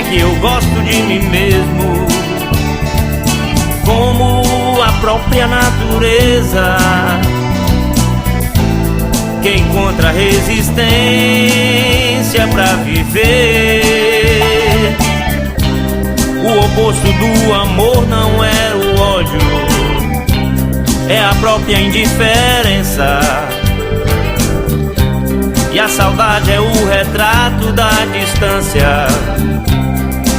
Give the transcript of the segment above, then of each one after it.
é que eu gosto de mim mesmo, como a própria natureza, que encontra resistência pra viver. O oposto do amor não é o ódio, é a própria indiferença. E a saudade é o retrato da distância,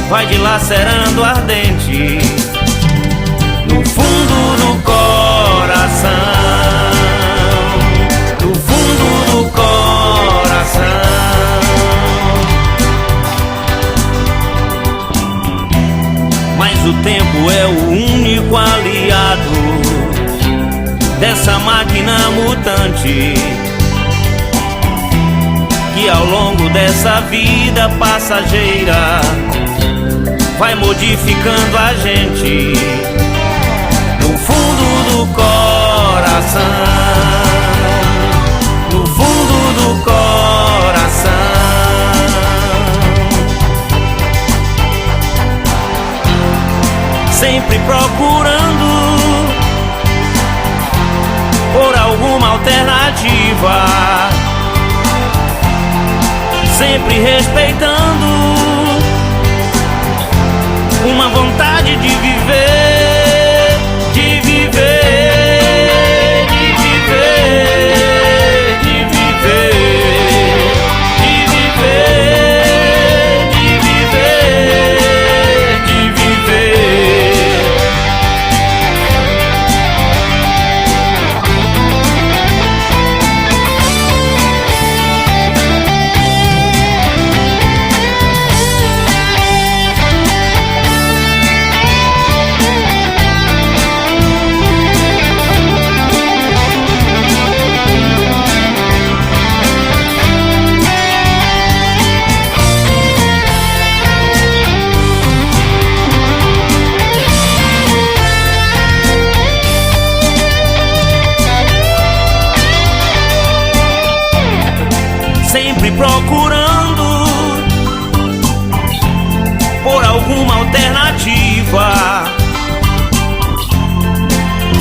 vai dilacerando ardente no fundo do coração, no fundo do coração. Mas o tempo é o único aliado dessa máquina mutante, que ao longo dessa vida passageira vai modificando a gente no fundo do coração, no fundo do coração. Sempre procurando por alguma alternativa, sempre respeitando uma vontade de viver, de viver, de viver, de viver, de viver, de viver, de viver. Sempre procurando por alguma alternativa,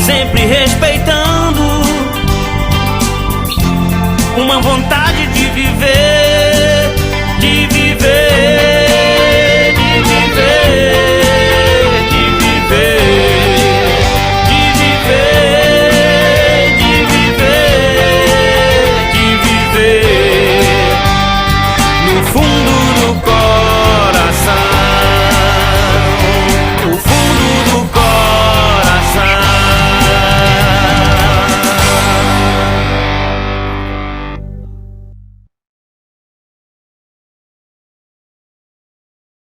sempre respeitando uma vontade